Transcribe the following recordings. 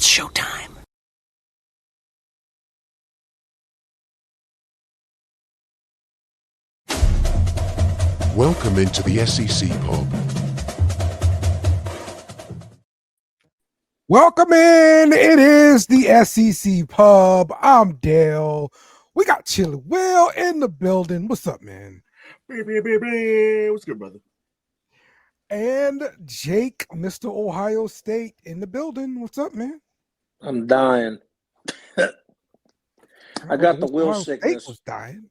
It's showtime. Welcome into the SEC Pub. Welcome in. It is the SEC Pub. I'm Dale. We got Chili Will in the building. What's up, man? What's good, brother? And Jake, Mr. Ohio State, in the building. What's up, man? I'm dying. I got the Will Ohio sickness. State was dying.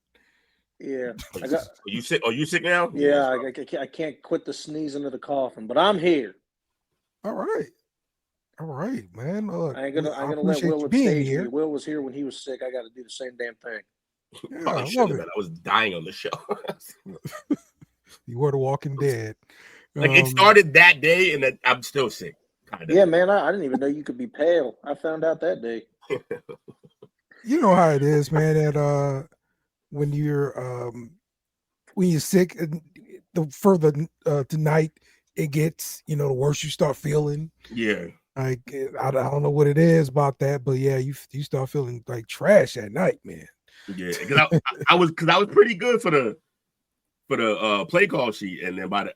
Yeah, I got. Are you sick? Are you sick now? Yeah, I can't quit the sneezing of the coughing, but I'm here. All right, man. I ain't gonna let Will upstage me. Will was here when he was sick. I got to do the same damn thing. Yeah, I was dying on the show. You were the Walking Dead. Like it started that day, and I'm still sick. Kinda. Yeah, man. I didn't even know you could be pale. I found out that day. You know how it is, man. That when you're sick, the further tonight it gets, the worse you start feeling. Yeah. Like I don't know what it is about that, but yeah, you start feeling like trash at night, man. Yeah, because I was pretty good for the play call sheet, and then not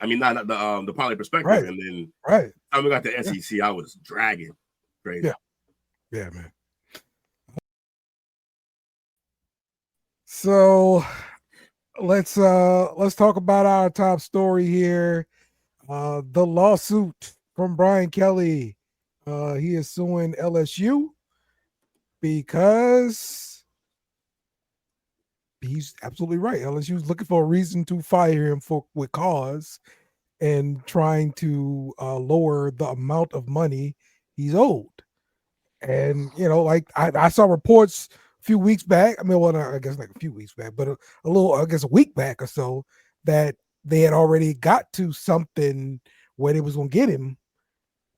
the Poly perspective, right. And then right. Time we got the SEC, I was dragging crazy. Yeah, man. So let's talk about our top story here. The lawsuit from Brian Kelly. He is suing LSU because he's absolutely right. LSU is looking for a reason to fire him with cause and trying to lower the amount of money he's owed. And, like I saw reports a few weeks back. I mean, well, I guess like a few weeks back, but a week back or so, that they had already got to something where they was going to get him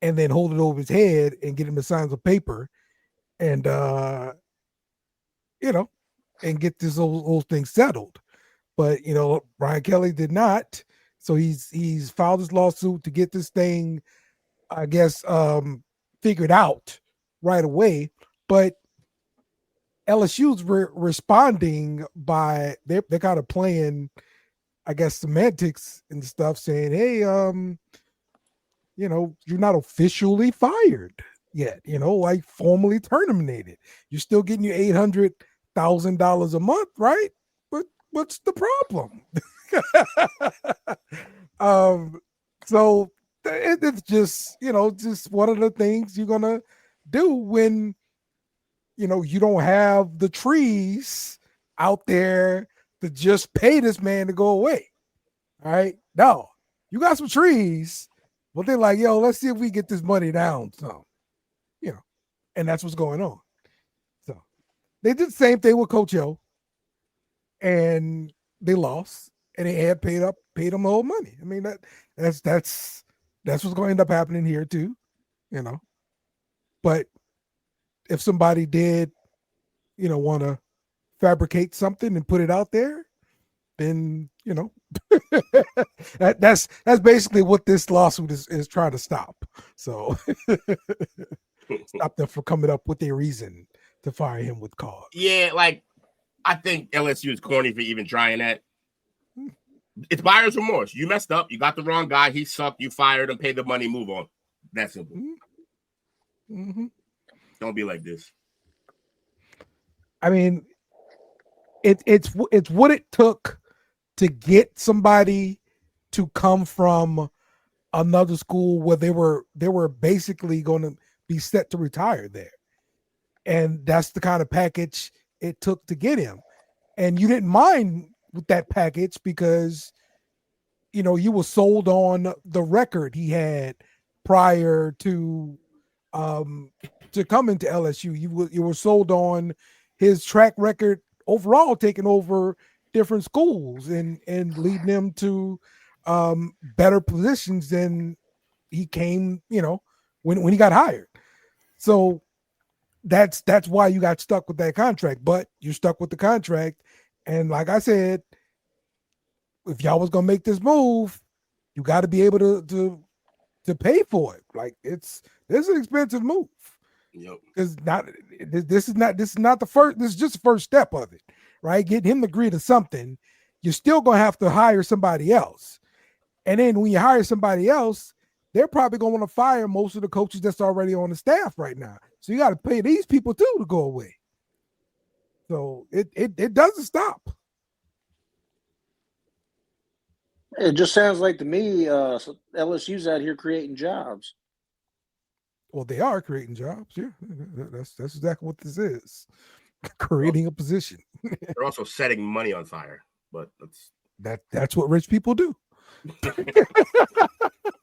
and then hold it over his head and get him to sign some paper and, and get this whole thing settled. But, Brian Kelly did not. So he's filed his lawsuit to get this thing, I guess, figured out right away. But LSU's responding by they're kind of playing, I guess, semantics and stuff, saying, hey, you're not officially fired yet, like formally terminated. You're still getting your $800,000 a month, right? But what's the problem? So it's just, just one of the things you're gonna do when you don't have the trees out there to just pay this man to go away. All right. No, you got some trees, but they're like, yo, let's see if we get this money down some, and that's what's going on. So they did the same thing with Coach O, and they lost, and they had paid them the whole money. I mean, that's what's going to end up happening here too, But if somebody did, want to fabricate something and put it out there, then that's basically what this lawsuit is trying to stop. So stop them from coming up with a reason to fire him with cause. Yeah, like I think LSU is corny for even trying that. It's buyer's remorse. You messed up. You got the wrong guy. He sucked. You fired him. Pay the money. Move on. That's simple. Mm-hmm. Don't be like this. I mean, it's what it took to get somebody to come from another school where they were basically going to be set to retire there, and that's the kind of package it took to get him. And you didn't mind with that package because you were sold on the record he had prior to coming to LSU. You were sold on his track record overall, taking over different schools and leading them to better positions than he came, when he got hired. So that's why you got stuck with that contract. But you're stuck with the contract, and like I said, if y'all was gonna make this move, you got to be able to pay for it. Like this is an expensive move. Because this is not the first. This is just the first step of it, right? Getting him to agree to something. You're still gonna have to hire somebody else, and then when you hire somebody else, they're probably gonna want to fire most of the coaches that's already on the staff right now. So you got to pay these people too to go away. So it doesn't stop. It just sounds like to me, LSU's out here creating jobs. Well, they are creating jobs. Yeah, that's exactly what this is. Creating a position. They're also setting money on fire, but that's what rich people do.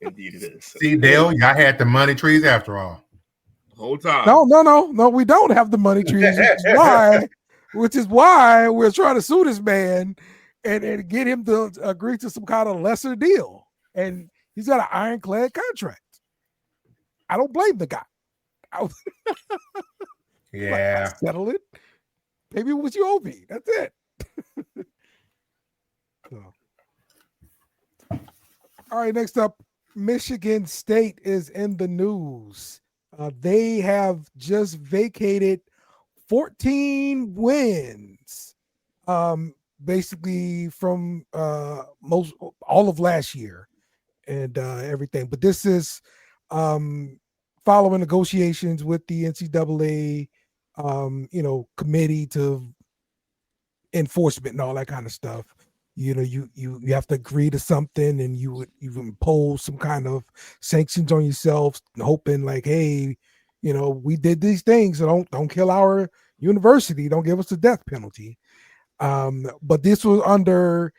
Indeed it is. See, Dale, y'all had the money trees after all. The whole time. No, we don't have the money trees, which is why we're trying to sue this man and get him to agree to some kind of lesser deal. And he's got an ironclad contract. I don't blame the guy. Yeah. Settle it. Maybe it was you owe me. That's it. So. All right, next up, Michigan State is in the news. They have just vacated 14 wins, basically from all of last year and everything. But this is following negotiations with the NCAA, committee to enforcement and all that kind of stuff. You have to agree to something, and you impose some kind of sanctions on yourself, hoping like, hey, we did these things, so don't kill our university, don't give us the death penalty. But this was under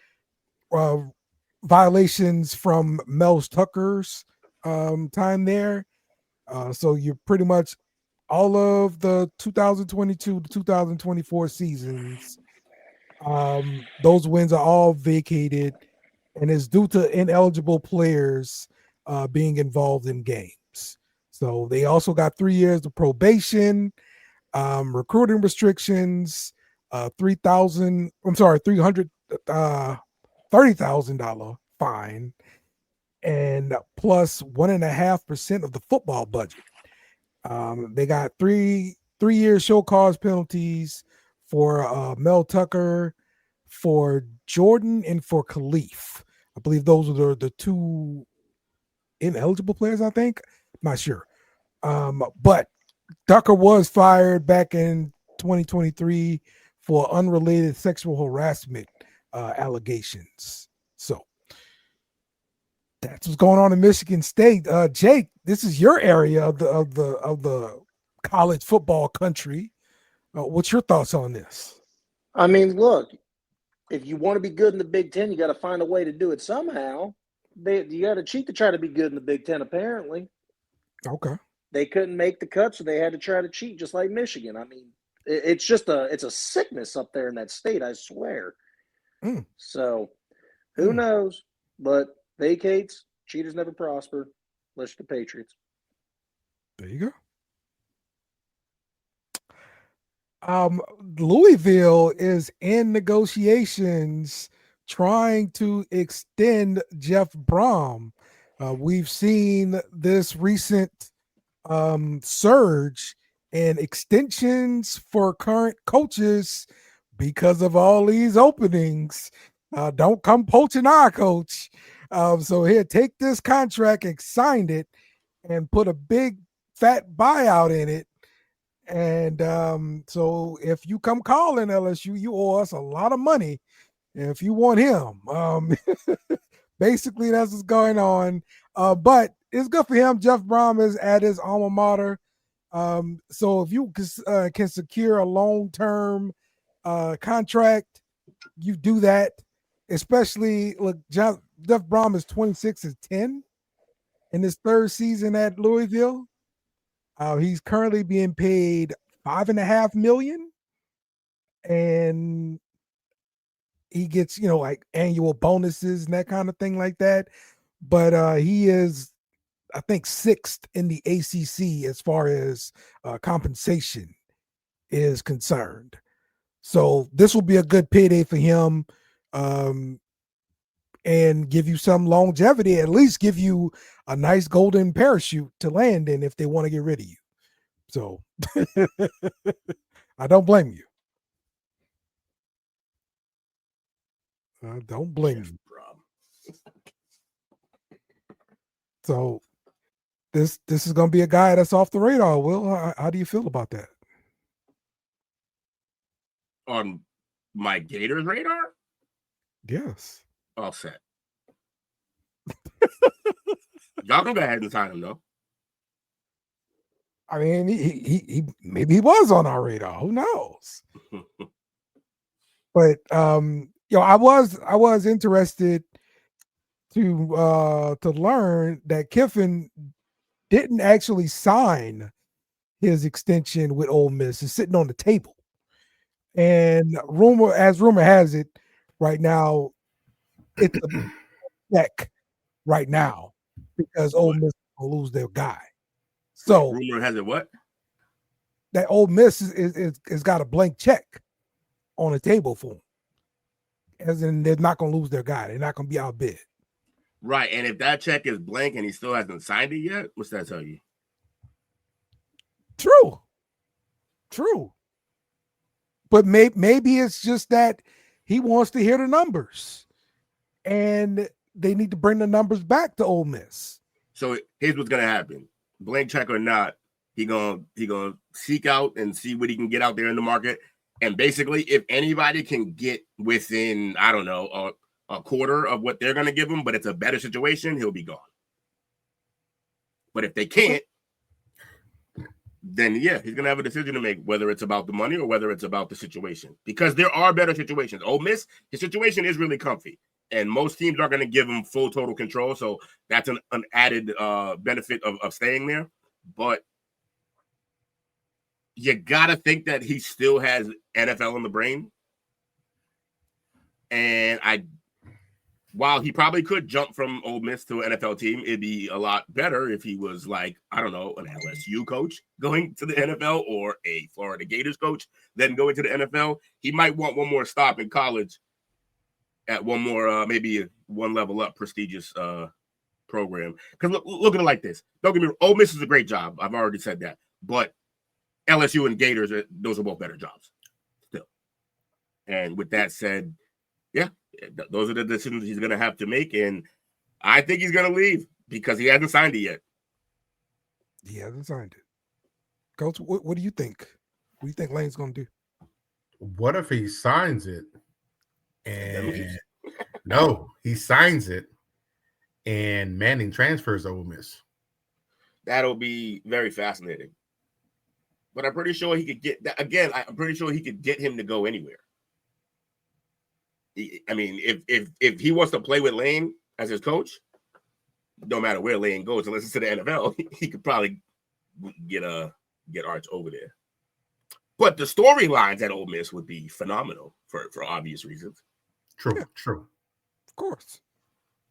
violations from Mel Tucker's time there. So you're pretty much all of the 2022 to 2024 seasons. Those wins are all vacated, and it's due to ineligible players being involved in games. So they also got 3 years of probation, recruiting restrictions, $330,000 fine, and plus 1.5% of the football budget. They got three year show cause penalties for Mel Tucker, for Jordan, and for Khalif. I believe those are the two ineligible players, I think. I'm not sure. But Tucker was fired back in 2023 for unrelated sexual harassment allegations. So that's what's going on in Michigan State. Jake, this is your area of the college football country. What's your thoughts on this? I mean, look, if you want to be good in the Big Ten, you got to find a way to do it somehow. You got to cheat to try to be good in the Big Ten, apparently. Okay. They couldn't make the cut, so they had to try to cheat, just like Michigan. I mean, it's a sickness up there in that state, I swear. So, who knows? But vacates, cheaters never prosper, unless you're the Patriots. There you go. Louisville is in negotiations trying to extend Jeff Brohm. We've seen this recent surge in extensions for current coaches because of all these openings. Don't come poaching our coach. So here, take this contract and sign it and put a big fat buyout in it. And so if you come calling LSU, you owe us a lot of money if you want him. Basically, that's what's going on. But it's good for him. Jeff Brohm is at his alma mater. So if you can secure a long-term contract, you do that. Especially, look, Jeff Brohm is 26-10 in his third season at Louisville. He's currently being paid $5.5 million, and he gets, like annual bonuses and that kind of thing like that. But he is, I think, 6th in the ACC as far as compensation is concerned. So this will be a good payday for him, and give you some longevity, at least give you a nice golden parachute to land in if they want to get rid of you. So I don't blame you. I don't blame Jeff you. Brohm. So this is going to be a guy that's off the radar. Will, how do you feel about that? On my Gators radar? Yes. All set. Y'all can go ahead and sign him, though. I mean, he maybe he was on our radar. Who knows? But I was interested to learn that Kiffin didn't actually sign his extension with Ole Miss. It's sitting on the table. And rumor has it right now, it's a check right now because Ole Miss will lose their guy. So rumor has it what? That Ole Miss is got a blank check on the table for them. As in they're not going to lose their guy. They're not going to be outbid. Right. And if that check is blank and he still hasn't signed it yet, what's that tell you? True. But maybe it's just that he wants to hear the numbers. And they need to bring the numbers back to Ole Miss. So here's what's going to happen. Blank check or not, he gonna seek out and see what he can get out there in the market. And basically, if anybody can get within, I don't know, a quarter of what they're going to give him, but it's a better situation, he'll be gone. But if they can't, then yeah, he's going to have a decision to make, whether it's about the money or whether it's about the situation. Because there are better situations. Ole Miss, his situation is really comfy. And most teams are going to give him full total control. So that's an added benefit of staying there. But you got to think that he still has NFL in the brain. And while he probably could jump from Ole Miss to an NFL team, it'd be a lot better if he was like, I don't know, an LSU coach going to the NFL or a Florida Gators coach, then going to the NFL. He might want one more stop in college at one more, maybe one level up prestigious program. Because look at it like this. Don't get me wrong, Ole Miss is a great job. I've already said that. But LSU and Gators, those are both better jobs still. And with that said, yeah, those are the decisions he's going to have to make. And I think he's going to leave because he hasn't signed it yet. He hasn't signed it. Coach, what do you think? What do you think Lane's going to do? What if he signs it? And no, he signs it and Manning transfers to Ole Miss. That'll be very fascinating. But I'm pretty sure he could get that again. I'm pretty sure he could get him to go anywhere. I mean, if he wants to play with Lane as his coach, no matter where Lane goes, unless it's to the NFL, he could probably get Arch over there. But the storylines at Ole Miss would be phenomenal for obvious reasons. True. Of course.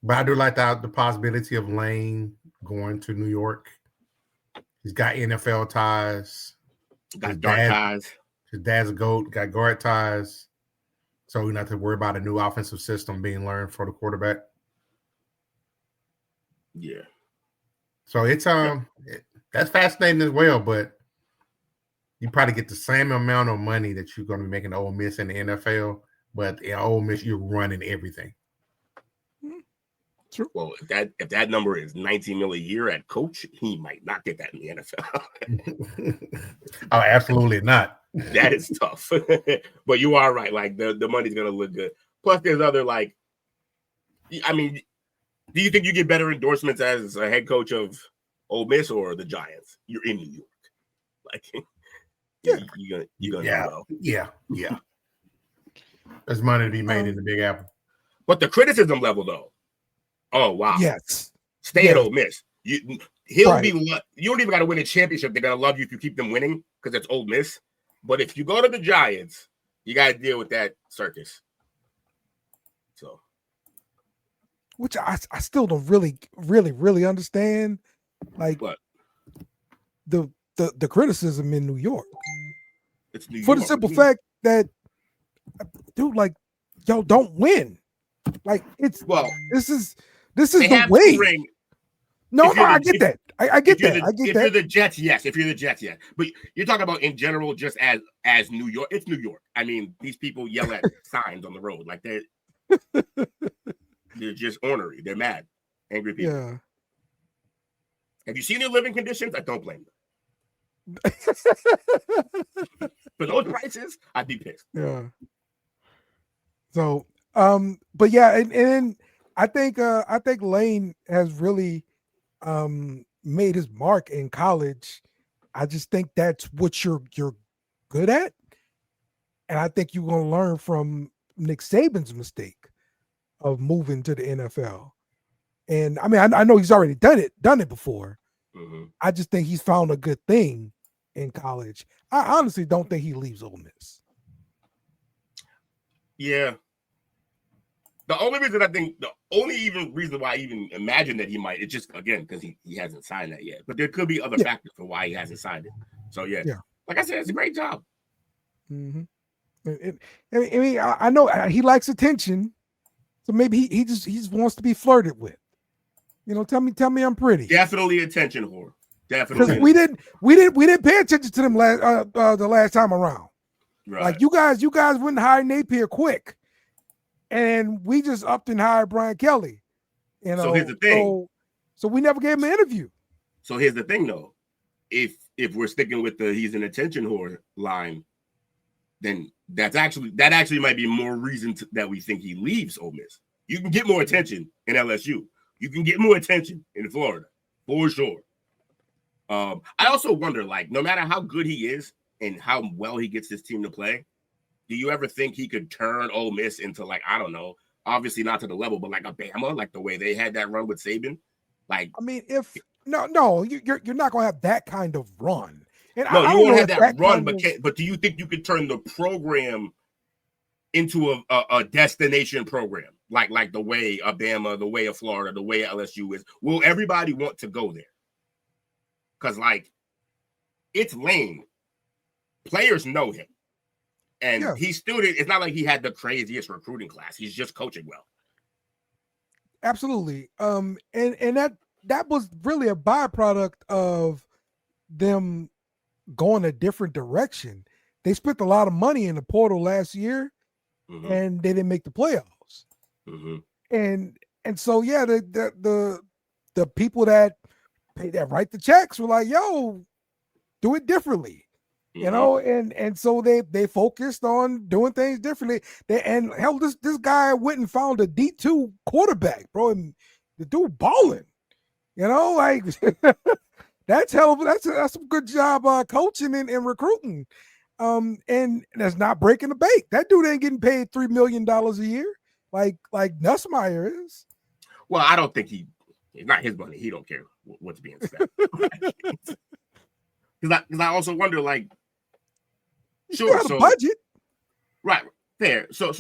But I do like the possibility of Lane going to New York. He's got NFL ties. Got dark ties. His dad's a GOAT, got guard ties. So we don't have to worry about a new offensive system being learned for the quarterback. Yeah. So it's that's fascinating as well, but you probably get the same amount of money that you're going to be making Ole Miss in the NFL, but in Ole Miss you're running everything. True. Well, if that number is $19 million a year at coach, he might not get that in the NFL. Oh, absolutely not. That is tough. But you are right. Like the money's gonna look good. Plus, there's other I mean, do you think you get better endorsements as a head coach of Ole Miss or the Giants? You're in New York. Like, yeah, you're gonna yeah, do well. Yeah. There's money to be made in the Big Apple. But the criticism level, though. Oh wow. Yes. Stay at Ole Miss. He'll right. be. You don't even got to win a championship. They're gonna love you if you keep them winning because it's Ole Miss. But if you go to the Giants, you got to deal with that circus. So, which I still don't really understand. Like what? The criticism in New York. It's New York. For the simple fact that, dude, like, y'all don't win. Like this is the way. No, I get that. I get that. If you're the Jets, yes. If you're the Jets, yes. But you're talking about in general, just as New York. It's New York. I mean, these people yell at signs on the road like they're just ornery. They're mad, angry people. Yeah. Have you seen their living conditions? I don't blame them. For those prices, I'd be pissed. Yeah. So, but yeah, and I think Lane has really made his mark in college. I just think that's what you're good at, and I think you're going to learn from Nick Saban's mistake of moving to the NFL. And I mean, I know he's already done it before. Mm-hmm. I just think he's found a good thing in college. I honestly don't think he leaves Ole Miss. Yeah. The only reason why I even imagine that he might, it's just, again, because he hasn't signed that yet. But there could be other factors for why he hasn't signed it. So, yeah. Like I said, it's a great job. Mm-hmm. I mean, I know he likes attention. So maybe he just wants to be flirted with. You know, tell me I'm pretty. Definitely attention whore. Definitely. Because we didn't pay attention to them the last time around. Right. Like you guys wouldn't hire Napier quick. And we just upped and hired Brian Kelly. You know, so here's the thing. So we never gave him an interview. So here's the thing, though. If we're sticking with the he's an attention whore line, then that actually might be more reason that we think he leaves Ole Miss. You can get more attention in LSU. You can get more attention in Florida, for sure. I also wonder, like, no matter how good he is and how well he gets this team to play, do you ever think he could turn Ole Miss into, like, I don't know, obviously not to the level, but like a Bama, like the way they had that run with Saban? Like, I mean, you're not going to have that kind of run. And no, you won't have that run, but do you think you could turn the program into a destination program, like the way of Bama, the way of Florida, the way LSU is? Will everybody want to go there? Because, like, it's Lane. Players know him. And he still did. It's not like he had the craziest recruiting class. He's just coaching well. Absolutely. And that was really a byproduct of them going a different direction. They spent a lot of money in the portal last year, and they didn't make the playoffs. Mm-hmm. And so the people that write the checks were like, "Yo, do it differently." You know, and so they focused on doing things differently. This guy went and found a D2 quarterback, bro, and the dude balling. You know, like that's some good job coaching and recruiting. And that's not breaking the bank. That dude ain't getting paid $3 million a year like Nussmeier is. Well, I don't think it's not his money. He don't care what's being spent. Because I also wonder, like, sure, so budget, right, fair. So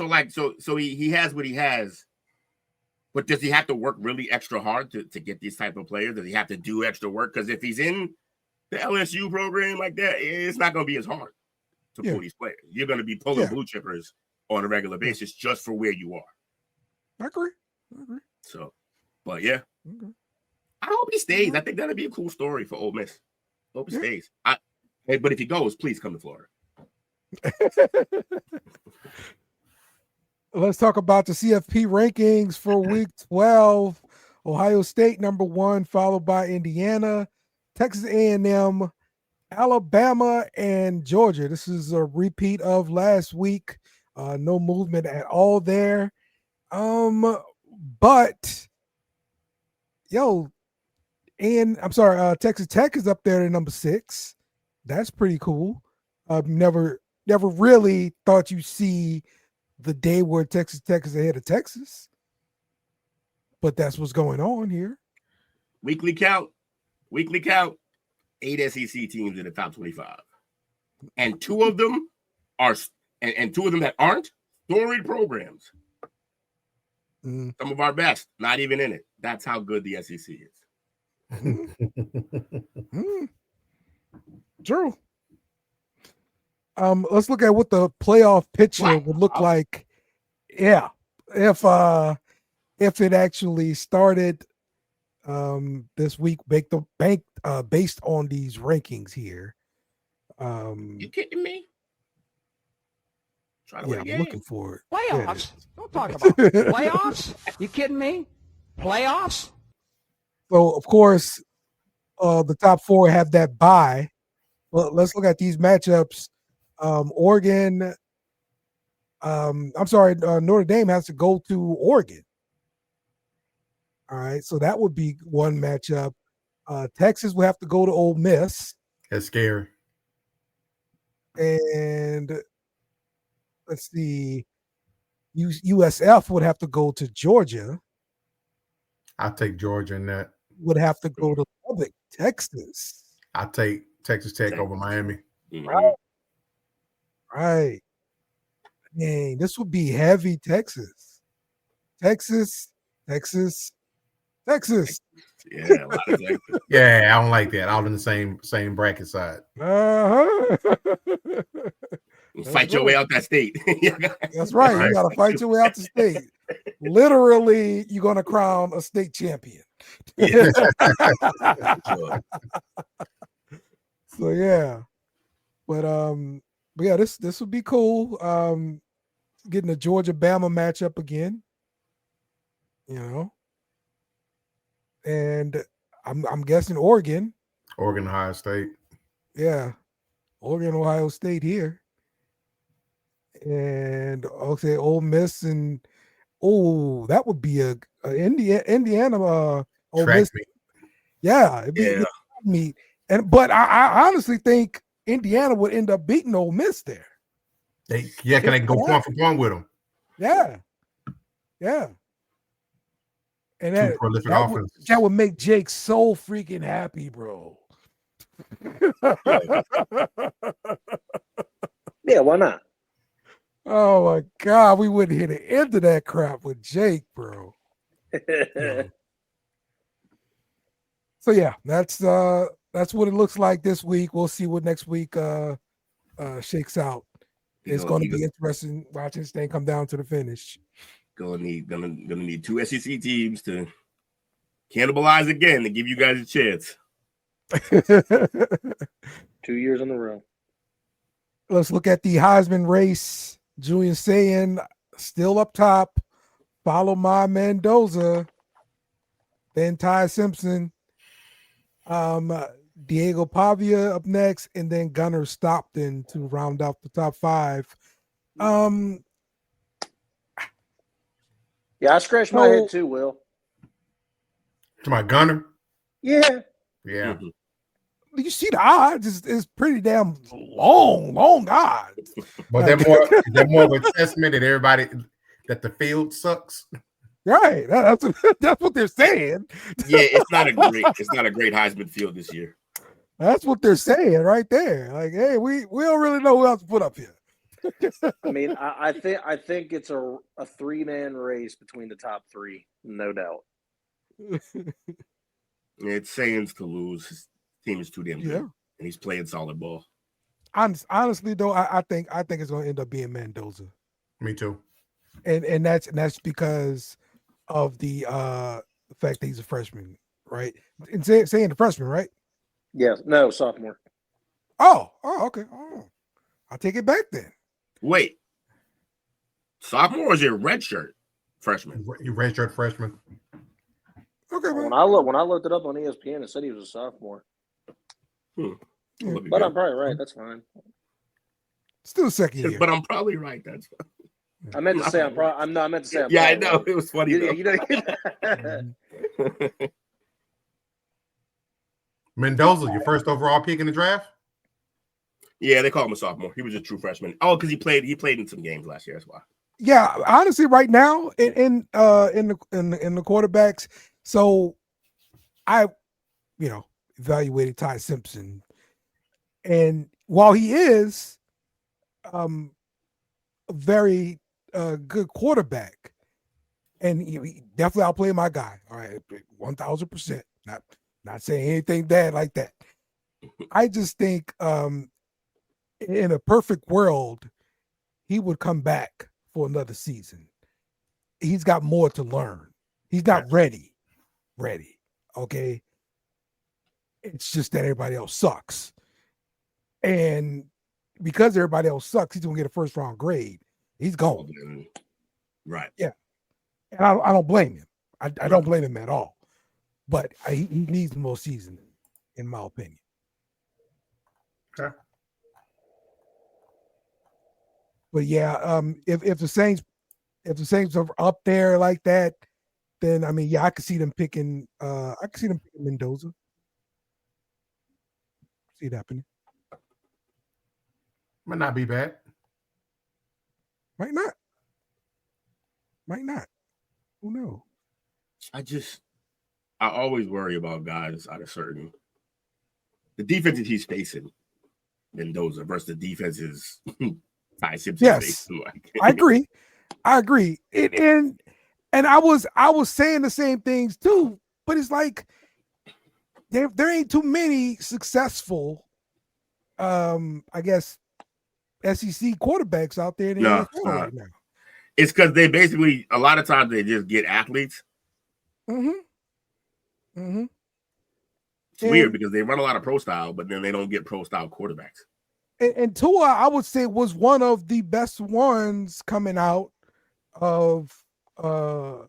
he has what he has, but does he have to work really extra hard to get these type of players? Does he have to do extra work? Because if he's in the LSU program like that, it's not going to be as hard to pull these players. You're going to be pulling blue chippers on a regular basis just for where you are. I agree. So, but yeah, I hope he stays. I think that'd be a cool story for Ole Miss. Hope he stays. But if he goes, please come to Florida. Let's talk about the CFP rankings for week 12. Ohio State number 1, followed by Indiana, Texas A&M, Alabama, and Georgia. This is a repeat of last week. No movement at all there. But Texas Tech is up there at number 6. That's pretty cool. Never really thought you'd see the day where Texas Tech is ahead of Texas, but that's what's going on here. Weekly count, 8 SEC teams in the top 25, and 2 of them are, and 2 of them that aren't storied programs. Some of our best, not even in it. That's how good the SEC is. True. Let's look at what the playoff picture would look like. Yeah, if it actually started this week based on these rankings here. You kidding me? Try to win I'm a game. looking for it. Playoffs? Don't talk about playoffs. You kidding me? Playoffs? So of course, the top four have that bye. Well, let's look at these matchups. Oregon. Notre Dame has to go to Oregon. All right, so that would be one matchup. Texas will have to go to Ole Miss. That's scary. And let's see, USF would have to go to Georgia. I'll take Georgia in that. Would have to go to Lubbock, Texas. I'll take Texas Tech over Miami. Right. Dang, this would be heavy Texas. Texas. Yeah, a lot of Texas. Yeah, I don't like that. All in the same bracket side. Fight your way out that state. That's right. You got to fight your way out the state. Literally, you're going to crown a state champion. So yeah, but yeah, this would be cool. Getting a Georgia Bama matchup again, and I'm guessing Oregon, Ohio State. Yeah, Oregon, Ohio State here, and okay, Ole Miss and that would be a Indiana Ole Miss. Yeah, it'd be meet. But I honestly think Indiana would end up beating Ole Miss there. Can they go point for point with them? Yeah. And that would make Jake so freaking happy, bro. Yeah, why not? Oh my God, we wouldn't hit the end of that crap with Jake, bro. So yeah, that's what it looks like this week. We'll see what next week shakes out. It's going to be interesting watching this thing come down to the finish. Gonna need two SEC teams to cannibalize again to give you guys a chance. 2 years in a row. Let's look at the Heisman race. Julian Sayin still up top. Follow my Mendoza. Then Ty Simpson. Diego Pavia up next, and then Gunnar Stockton to round out the top five. Yeah, I scratched my head too, Will. To my Gunnar? Yeah. Mm-hmm. You see the odds is pretty damn long odds. But they're more of a testament that everybody that the field sucks. Right. That's what they're saying. Yeah, it's not a great Heisman field this year. That's what they're saying right there. Like, hey, we don't really know who else to put up here. I mean, I think it's a 3-man race between the top three, no doubt. It's Sands to lose. His team is too damn good, and he's playing solid ball. Honestly, though, I think it's going to end up being Mendoza. Me too. And that's because of the fact that he's a freshman, right? And saying the freshman, right? Yes. No, sophomore. Oh, okay. Oh, I'll take it back then. Wait, sophomore or is it redshirt freshman? Redshirt freshman. Okay, man. When I looked it up on ESPN, it said he was a sophomore. But I'm probably right. That's fine. Still second year. But I'm probably right. That's fine. I meant to say I'm meant to say I'm I know. It was funny. Mendoza, your first overall pick in the draft? Yeah, they call him a sophomore. He was a true freshman. Oh, because he played in some games last year. That's why. Yeah, honestly, right now in the quarterbacks. So I, evaluated Ty Simpson, and while he is a very good quarterback, and he definitely outplayed my guy. All right, 1,000%. Not saying anything bad like that. I just think in a perfect world, he would come back for another season. He's got more to learn. He's not ready. Okay. It's just that everybody else sucks. And because everybody else sucks, he's going to get a first round grade. He's gone. Right. Yeah. And I don't blame him. I don't blame him at all. But he needs more seasoning, in my opinion. Okay. But yeah, if the Saints are up there like that, then I mean, yeah, I could see them picking Mendoza. See it happening. Might not be bad. Might not. Who knows? I always worry about guys out of certain the defense that he's facing, Mendoza versus the defenses Ty Simpson Yes, I agree. And I was saying the same things too, but it's like there ain't too many successful, I guess, SEC quarterbacks out there in the NFL right now. It's because they basically a lot of times they just get athletes. It's weird because they run a lot of pro style, but then they don't get pro style quarterbacks. And Tua, I would say, was one of the best ones coming out of. I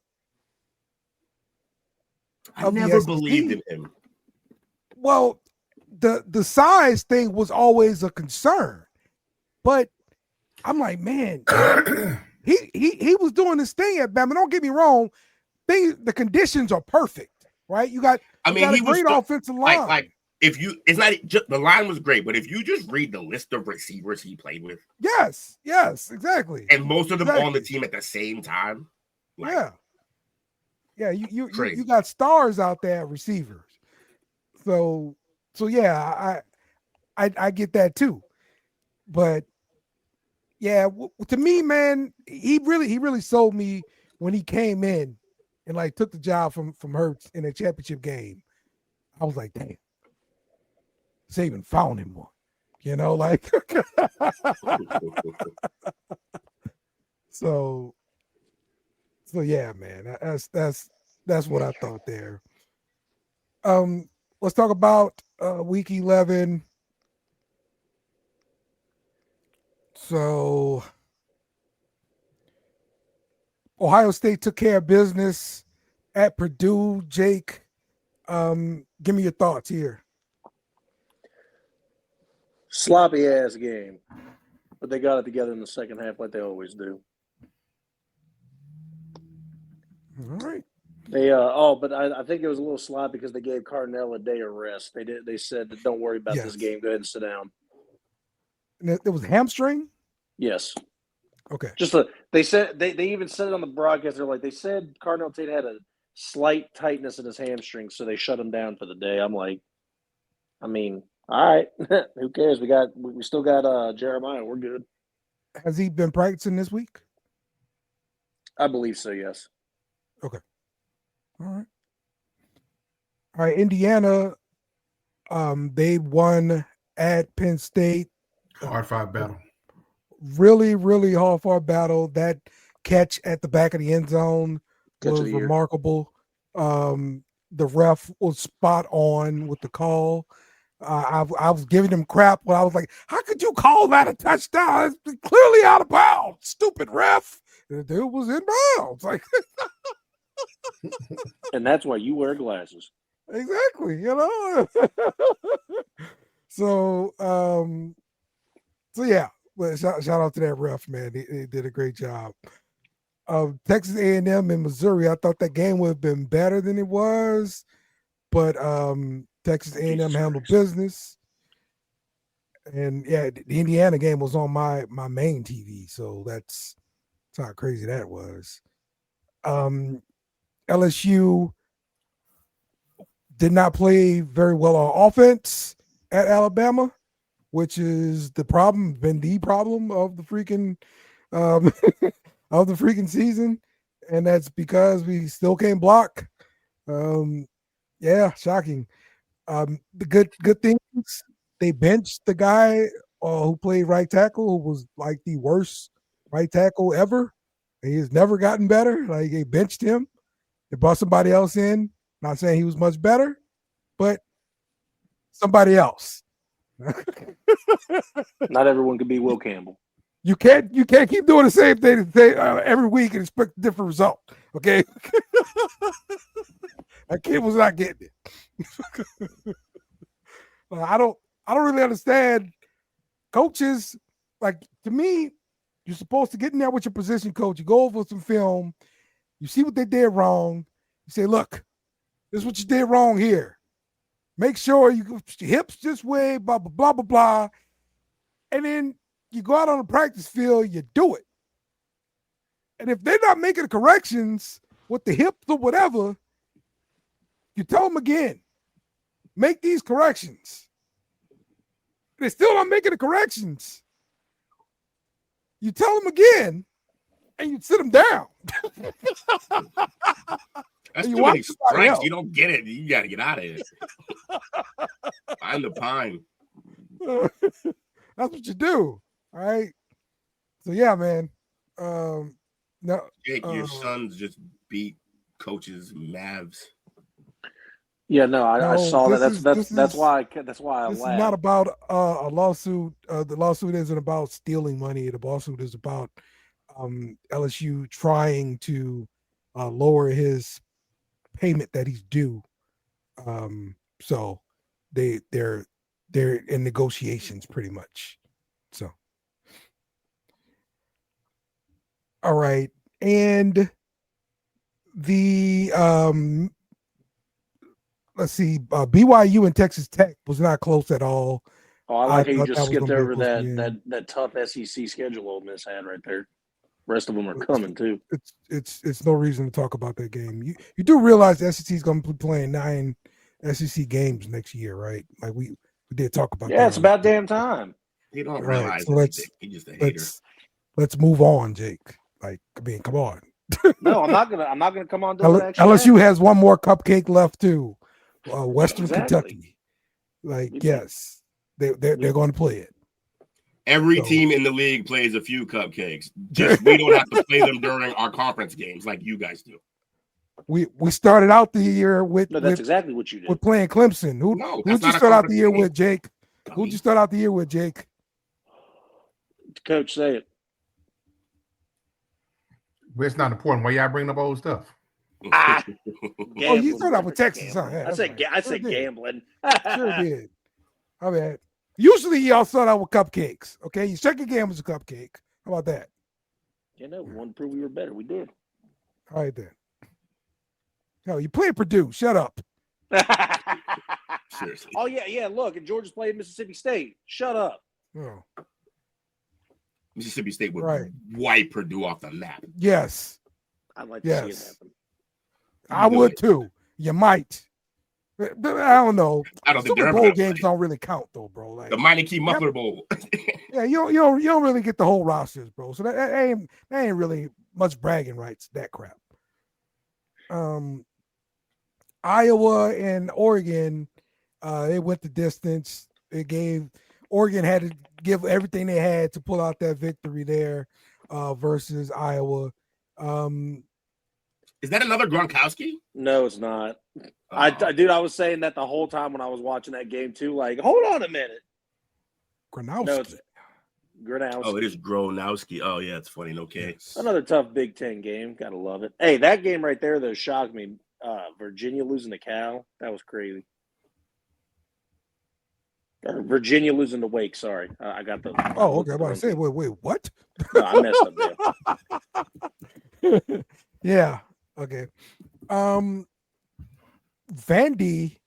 never believed in him. Well, the size thing was always a concern, but I'm like, man, he was doing this thing at Bama. Don't get me wrong, the conditions are perfect, right? You got a great offensive line. Like it's not just the line was great, but if you just read the list of receivers he played with, yes, exactly, and most of them on the team at the same time, you got stars out there at receivers. So yeah, I get that too, but yeah, to me, man, he really sold me when he came in and like took the job from Hurts in a championship game. I was like, damn, Saban found him one, like. So yeah, man, that's what I thought there. Let's talk about week 11. So Ohio State took care of business at Purdue. Jake, give me your thoughts here. Sloppy ass game, but they got it together in the second half like they always do. All right. But I think it was a little sloppy because they gave Cardinal a day of rest. They said, don't worry about this game. Go ahead and sit down. And it was hamstring? Yes. Okay. They said they even said it on the broadcast. They said Cardinal Tate had a slight tightness in his hamstring, so they shut him down for the day. I'm like, I mean, all right, who cares? We still got Jeremiah. We're good. Has he been practicing this week? I believe so. Yes. Okay. All right. Indiana, they won at Penn State. Hard-fought battle. Really, really hard-fought battle. That catch at the back of the end zone was remarkable. The ref was spot on with the call. I was giving him crap when I was like, how could you call that a touchdown? It's clearly out of bounds. Stupid ref. The dude was in bounds. Like, and that's why you wear glasses. Exactly. So yeah. Well, shout out to that ref, man. He did a great job. Texas A&M and Missouri, I thought that game would have been better than it was, but Texas A&M handled business. And yeah, the Indiana game was on my main TV, so that's how crazy that was. LSU did not play very well on offense at Alabama, which is been the problem of the freaking season, and that's because we still can't block. Yeah, shocking. The good things, they benched the guy who played right tackle, who was like the worst right tackle ever. He has never gotten better. Like, they benched him. They brought somebody else in Not saying he was much better, but somebody else. Not everyone could be Will Campbell. You can't keep doing the same thing every week and expect a different result. Okay, that kid was not getting it. I don't really understand. Coaches, like, to me, you're supposed to get in there with your position coach. You go over some film, you see what they did wrong. You say, look, this is what you did wrong here. Make sure you go your hips this way, blah, blah, blah, blah, blah. And then you go out on the practice field, you do it. And if they're not making the corrections with the hips or whatever, you tell them again, make these corrections. They're still not making the corrections. You tell them again, and you sit them down. That's too many strikes. You don't get it. You got to get out of here. Find the pine. That's what you do. All right. So yeah, man. No, Jake, your sons just beat coaches Mavs. Yeah, no, I saw that. That's why I this laughed. is not about a lawsuit. The lawsuit isn't about stealing money. The lawsuit is about LSU trying to lower his payment that he's due. So they're in negotiations pretty much. So all right, and the let's see, BYU and Texas Tech was not close at all. Oh, I like how you just skipped over that tough SEC schedule Ole Miss had right there. Rest of them are coming too. It's no reason to talk about that game. You do realize the SEC is going to be playing 9 SEC games next year, right? Like we did talk about. Yeah, it's about damn time. You don't realize so he's just a hater. Let's move on, Jake. Like, I mean, come on. No, I'm not gonna come on. LSU has one more cupcake left too. Western Kentucky. Like, yes, they're going to play it. Every team in the league plays a few cupcakes. Just we don't have to play them during our conference games like you guys do. We started out the year with exactly what you did. With playing Clemson. Who'd you start out the year with, Jake? Who'd you start out the year with, Jake? Coach, say it. But it's not important. Why y'all bring up old stuff? You started out with Texas, huh? Yeah, I said gambling. Sure did. I mean, usually y'all start out with cupcakes. Okay, your second game was a cupcake. How about that? You know, we wanted to prove we were better. We did. All right then. No, you played Purdue. Shut up. Seriously. Oh yeah. Look, and Georgia's playing Mississippi State. Shut up. Oh. Mississippi State would wipe Purdue off the map. Yes. I'd like to see it happen. I would too. You might. I don't know. I don't think Super Bowl games don't really count though, bro. Like the Mighty Key Muffler Bowl. Yeah, you don't really get the whole rosters, bro. So that ain't really much bragging rights. That crap. Iowa and Oregon, they went the distance. Oregon had to give everything they had to pull out that victory there versus Iowa. Is that another Gronkowski? No, it's not. Dude, I was saying that the whole time when I was watching that game too. Like, hold on a minute. Gronowski. No, it's Gronowski. Oh, it is Gronowski. Oh, yeah, it's funny. Okay. Another tough Big Ten game. Gotta love it. Hey, that game right there, though, shocked me. Virginia losing to Cal. That was crazy. Or Virginia losing to Wake. Sorry. I got the. Oh, okay. I'm about to say, wait, what? No, I messed up there. Yeah. Okay. Vandy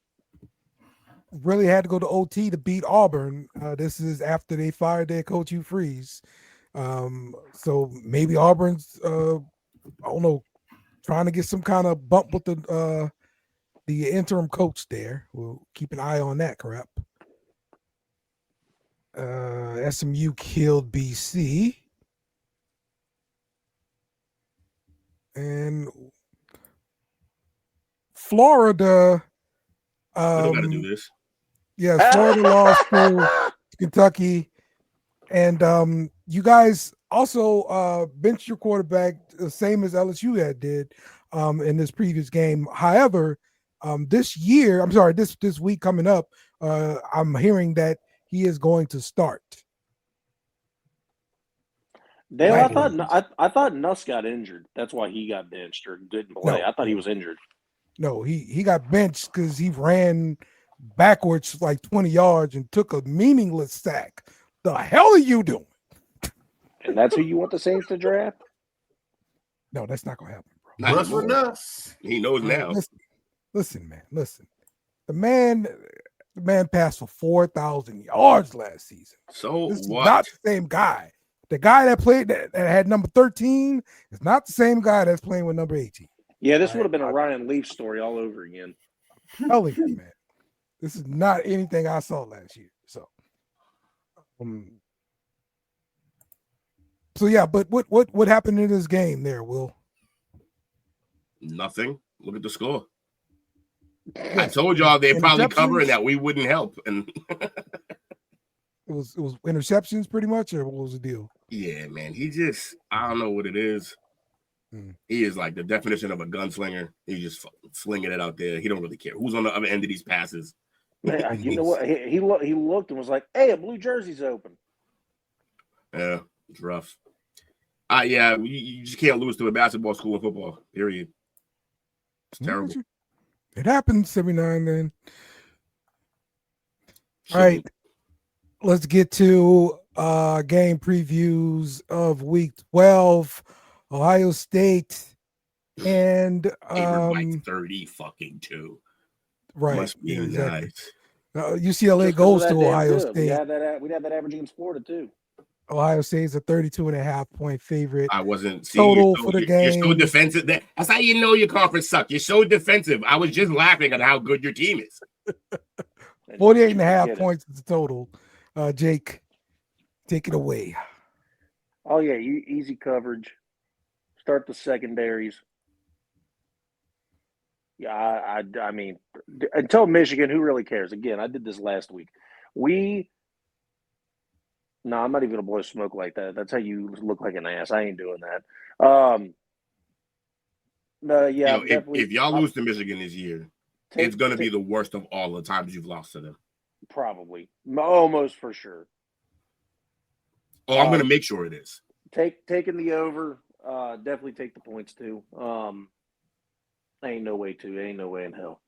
really had to go to OT to beat Auburn. This is after they fired their coach Hugh Freeze. So maybe Auburn's I don't know, trying to get some kind of bump with the interim coach there. We'll keep an eye on that crap. SMU killed BC. And Florida. We don't got to do this. Yeah, Florida lost to Kentucky. And you guys also benched your quarterback, the same as LSU did in this previous game. However, This week coming up, I'm hearing that he is going to start. Dale, I thought Nuss got injured. That's why he got benched or didn't play. I thought he was injured. No, he got benched because he ran backwards like 20 yards and took a meaningless sack. The hell are you doing? And that's who you want the Saints to draft? No, that's not gonna happen, bro. Not Russ for Nuss. He knows now. Listen, man. The man passed for 4,000 yards last season. So this is what? not the same guy. The guy that played that had number 13 is not the same guy that's playing with number 18. Yeah, this would have been a Ryan Leaf story all over again. Telling you, man. This is not anything I saw last year. So yeah, but what happened in this game there, Will? Nothing. Look at the score. I told y'all they're probably covering that we wouldn't help, and it was interceptions pretty much, or what was the deal? Yeah, man. I don't know what it is. He is like the definition of a gunslinger. He's just slinging it out there. He don't really care who's on the other end of these passes. Man, you know what? He looked and was like, "Hey, a blue jersey's open." Yeah, it's rough. Yeah, you just can't lose to a basketball school in football. Period. It's terrible. It happens every now and then. All right, let's get to game previews of Week 12. Ohio State and like 30 fucking 2. Right. Must be nice. UCLA goes to Ohio State. We'd have that average against Florida too. Ohio State's a 32.5-point favorite. I wasn't total for the game. You're so defensive. That's how you know your conference sucks. You're so defensive. I was just laughing at how good your team is. 48.5 points is the total. Jake, take it away. Oh yeah, easy coverage. Start the secondaries. Yeah, I mean, until Michigan, who really cares? Again, I did this last week. No, I'm not even gonna blow smoke like that. That's how you look like an ass. I ain't doing that. No, yeah, if y'all lose to Michigan this year, it's gonna be the worst of all the times you've lost to them. Probably, almost for sure. Oh, I'm gonna make sure it is. Taking the over. Definitely take the points too. Ain't no way in hell.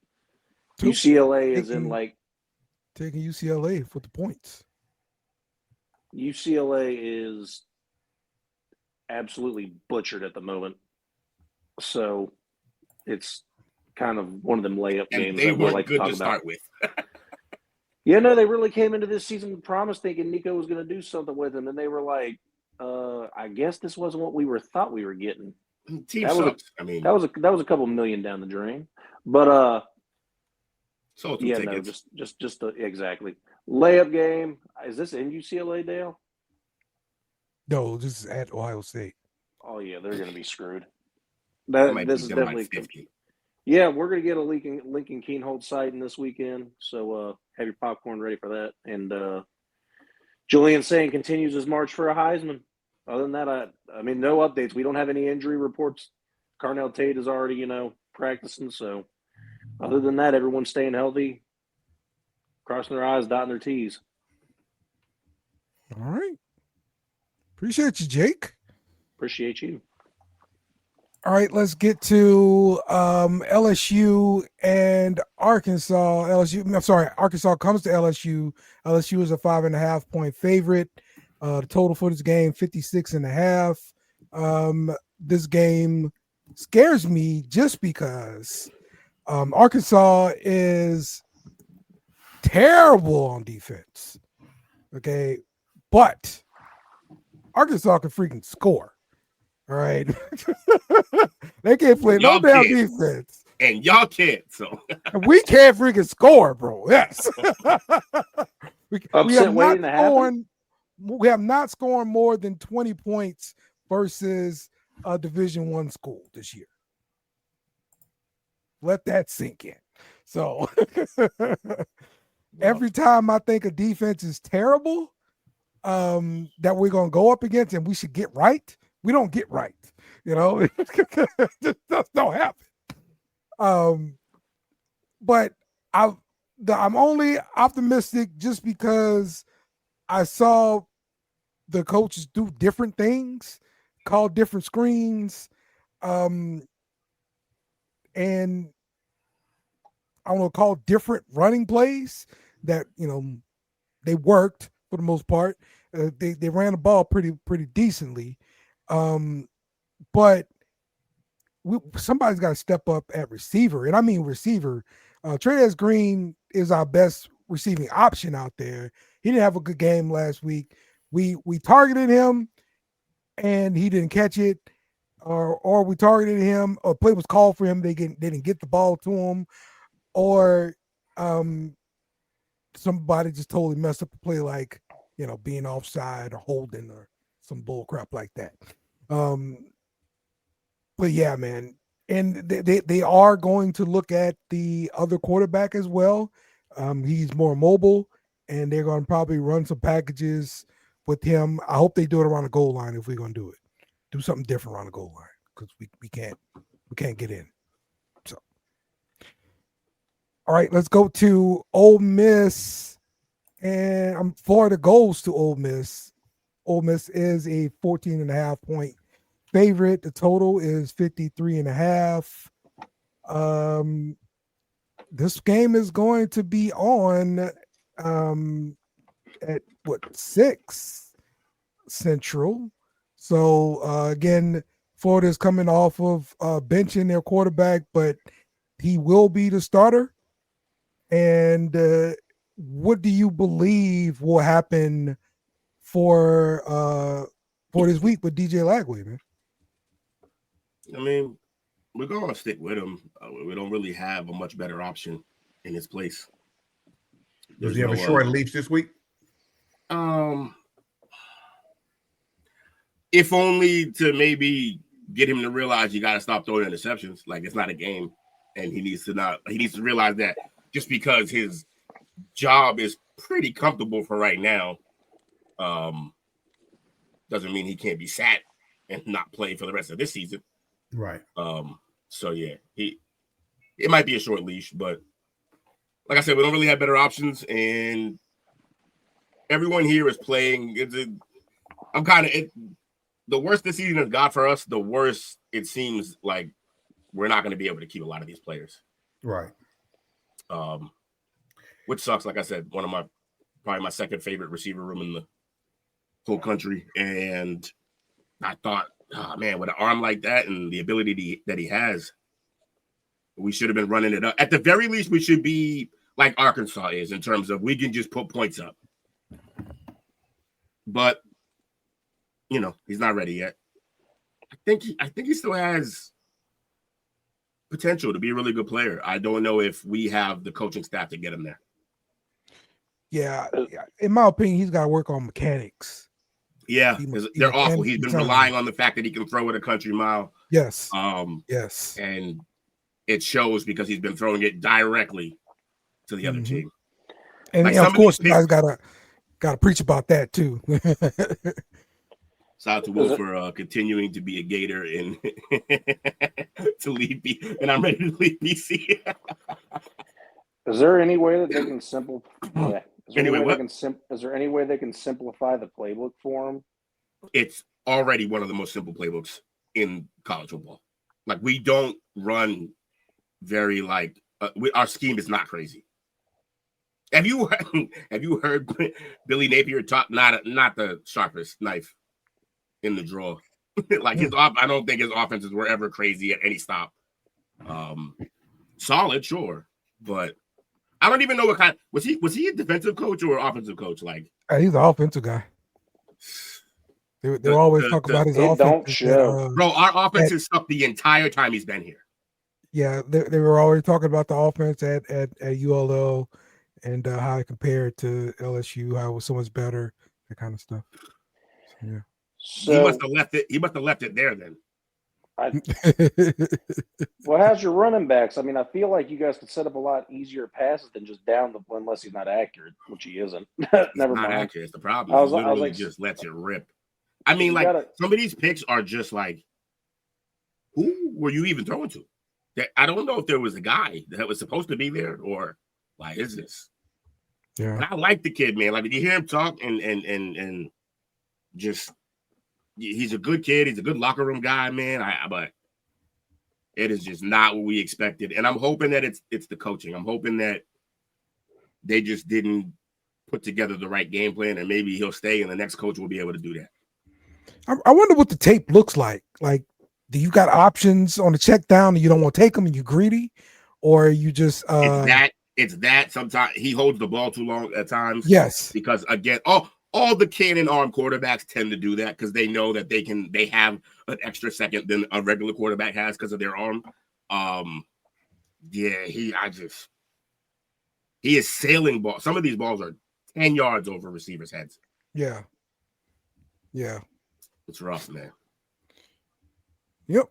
UCLA is in like taking UCLA for the points. UCLA is absolutely butchered at the moment, so it's kind of one of them layup games. They weren't good to start with. Yeah, no, they really came into this season with promise, thinking Nico was going to do something with him, and they were like, I guess this wasn't what we thought we were getting. Team sucks. That was a couple million down the drain, but so yeah, tickets. No, just exactly layup game. Is this in UCLA, Dale? No, this is at Ohio State. Oh yeah, they're going to be screwed. This is definitely 50. Yeah, we're going to get a Lincoln Keenhold sighting this weekend, so have your popcorn ready for that. And Julian Sain continues his march for a Heisman. Other than that, I mean, no updates. We don't have any injury reports. Carnell Tate is already, practicing. So other than that, everyone's staying healthy, crossing their I's, dotting their T's. All right. Appreciate you, Jake. Appreciate you. All right, let's get to LSU and Arkansas. Arkansas comes to LSU. LSU is a 5.5-point favorite. The total for this game, 56.5. This game scares me just because Arkansas is terrible on defense. Okay, but Arkansas can freaking score. All right. They can't play no damn defense. And y'all can't, so we can't freaking score, bro. Yes. we have not scored more than 20 points versus a Division I school this year. Let that sink in. So every time I think a defense is terrible, that we're gonna go up against and we should get right. We don't get right, it just don't happen. but I'm only optimistic just because I saw the coaches do different things, call different screens, and I don't know, call different running plays that they worked for the most part. They ran the ball pretty decently, but somebody's got to step up at receiver, and I mean receiver. Trey's Green is our best receiving option out there. He didn't have a good game last week. We targeted him, and he didn't catch it, or we targeted him. A play was called for him. They didn't get the ball to him, or somebody just totally messed up the play, like being offside or holding or some bull crap like that. But yeah, man, and they are going to look at the other quarterback as well. He's more mobile, and they're going to probably run some packages with him. I hope they do it around the goal line if we're going to do it. Do something different around the goal line because we can't get in. So, all right, let's go to Ole Miss, and Florida goes to Ole Miss. Ole Miss is a 14.5 point favorite. The total is 53.5. This game is going to be on at 6 Central. So again, Florida is coming off of benching their quarterback, but he will be the starter. And what do you believe will happen for this week with DJ Lagway, man? I mean, we're going to stick with him. We don't really have a much better option in his place. Does he have a short leash this week? If only to maybe get him to realize you got to stop throwing interceptions. Like, it's not a game, and he needs to realize that just because his job is pretty comfortable for right now, doesn't mean he can't be sat and not play for the rest of this season. Right. So yeah, it might be a short leash, but like I said, we don't really have better options, and everyone here is playing. The worse this season has got for us, the worse it seems like we're not going to be able to keep a lot of these players. Right. Which sucks. Like I said, probably my second favorite receiver room in the whole country, and I thought, oh man, with an arm like that and the ability that he has, we should have been running it up. At the very least, we should be like Arkansas is in terms of we can just put points up. But he's not ready yet. I think he still has potential to be a really good player. I don't know if we have the coaching staff to get him there. Yeah, in my opinion, he's got to work on mechanics. Yeah, they're awful. He's been relying on the fact that he can throw it a country mile. Yes. Yes. And it shows because he's been throwing it directly to the other team. And of course, you guys gotta preach about that too. Shout out to Will for continuing to be a Gator and to lead B, and I'm ready to lead BC. Is there any way that they can Is there any way they can simplify the playbook for him? It's already one of the most simple playbooks in college football. Like, we don't run very our scheme is not crazy. Have you heard Billy Napier talk? Not the sharpest knife in the drawer. I don't think his offenses were ever crazy at any stop. Solid, sure, but I don't even know what kind. Was he a defensive coach or offensive coach? Like, he's an offensive guy. They're always talking about his offense. Don't show, bro. Our offense has sucked the entire time he's been here. Yeah, they were always talking about the offense at ULL and how it compared to LSU, how it was so much better, that kind of stuff. So, yeah. So, he must have left it. He must have left it there then. Well, how's your running backs? I mean, I feel like you guys could set up a lot easier passes than just down the unless he's not accurate, which he isn't. Never mind. Accurate. It's the problem. He literally just lets it rip. I mean, some of these picks are just like, who were you even throwing to? I don't know if there was a guy that was supposed to be there or why is this? Yeah. But I like the kid, man. Like, did you hear him talk and just he's a good kid. He's a good locker room guy, man. But it is just not what we expected. And I'm hoping that it's the coaching. I'm hoping that they just didn't put together the right game plan, and maybe he'll stay and the next coach will be able to do that. I wonder what the tape looks like. Like, do you got options on the check down and you don't want to take them and you greedy? Or you just it's that sometimes he holds the ball too long at times. Yes. Because again, all the cannon arm quarterbacks tend to do that because they know that they have an extra second than a regular quarterback has because of their arm. He is sailing ball. Some of these balls are 10 yards over receivers' heads. Yeah. It's rough, man. Yep.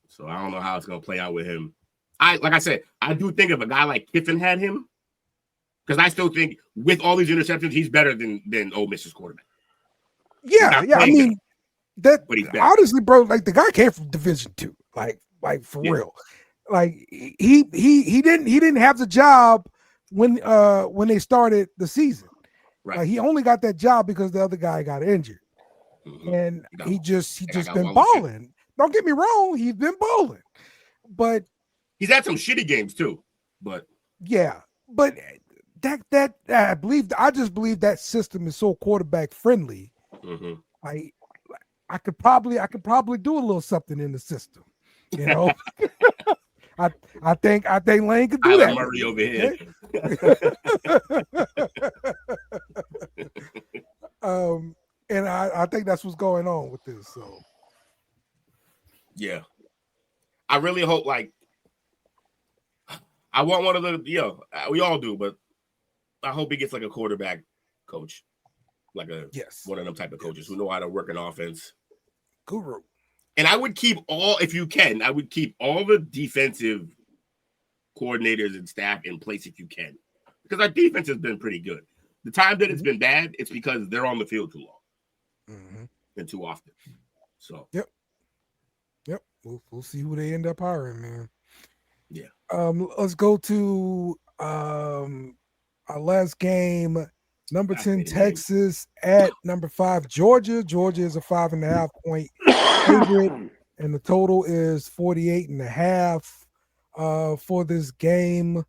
So I don't know how it's gonna play out with him. Like I said, I do think if a guy like Kiffin had him, because I still think with all these interceptions, he's better than Ole Miss's quarterback. Yeah. I mean, that honestly, bro, like the guy came from Division II, like for real. Like he didn't have the job when they started the season. Right. Like he only got that job because the other guy got injured. Mm-hmm. And he just been balling. Don't get me wrong, he's been balling. But he's had some shitty games too. But yeah, but that I just believe that system is so quarterback friendly. Mm-hmm. I could probably do a little something in the system. You know. I think Lane could do that. Murray over here. And I think that's what's going on with this. So, yeah, I really hope. Like, I want one of the. We all do, but I hope he gets like a quarterback coach, like one of them type of coaches who know how to work an offense. Guru. And I would keep all the defensive coordinators and staff in place if you can, because our defense has been pretty good. The time that it's been bad, it's because they're on the field too long and too often. So, yep. We'll see who they end up hiring, man. Yeah. Let's go to our last game. Number 10 Texas at number 5 Georgia. Georgia is a 5.5 point favorite, and the total is 48.5 for this game.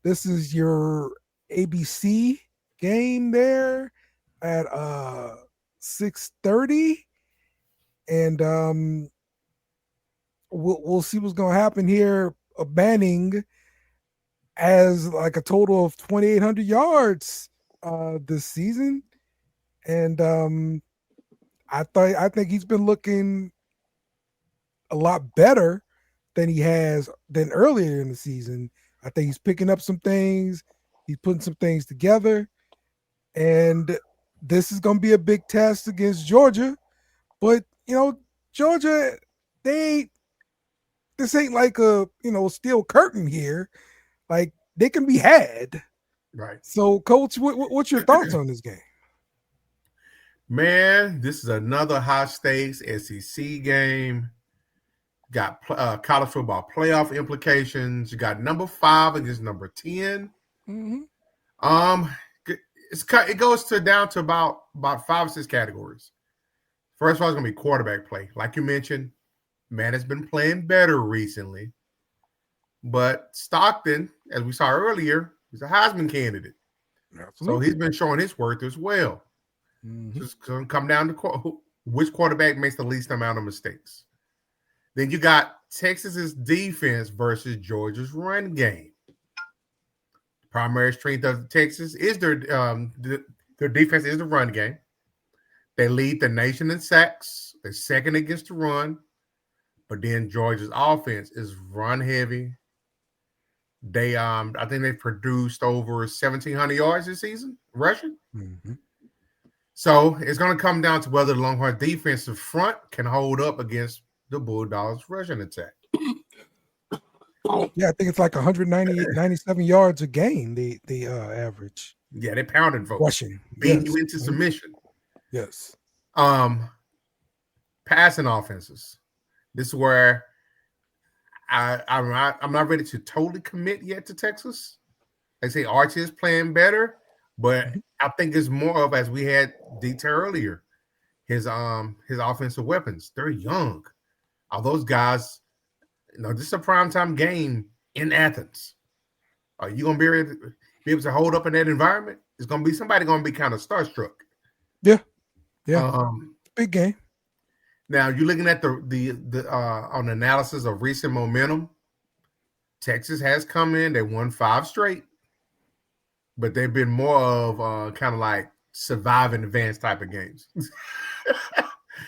This is your ABC game there at 6:30, and we'll see what's gonna happen here. Banning has like a total of 2,800 yards this season, and I think he's been looking a lot better than he has than earlier in the season. I think he's picking up some things, he's putting some things together, and this is going to be a big test against Georgia. But Georgia, this ain't like a steel curtain here. Like, they can be had. Right. So, Coach, what's your thoughts on this game? Man, this is another high stakes SEC game. Got college football playoff implications. You got number 5 against number 10. Mm-hmm. It goes down to about 5 or 6 categories. First of all, it's gonna be quarterback play, like you mentioned. Man has been playing better recently, but Stockton, as we saw earlier, is a Heisman candidate. Absolutely. So he's been showing his worth as well. Mm-hmm. It's going to come down to which quarterback makes the least amount of mistakes. Then you got Texas's defense versus Georgia's run game. The primary strength of Texas is their defense is the run game. They lead the nation in sacks. They're second against the run. But then Georgia's offense is run heavy. They I think they produced over 1,700 yards this season rushing. Mm-hmm. So it's going to come down to whether the Longhorn defensive front can hold up against the Bulldogs rushing attack. Yeah, I think it's like 197 yards a game. They average. Yeah, they pounded folks. Rushing. Beating you into submission. Yes. Passing offenses. This is where I'm not ready to totally commit yet to Texas. They say Archie is playing better, but I think it's more of, as we had detailed earlier, his offensive weapons. They're young. All those guys, this is a primetime game in Athens. Are you gonna be able to hold up in that environment? It's gonna be somebody gonna be kind of starstruck. Yeah. Big game. Now you're looking at the on analysis of recent momentum. Texas has come in. They won 5 straight, but they've been more of kind of like survive and advance type of games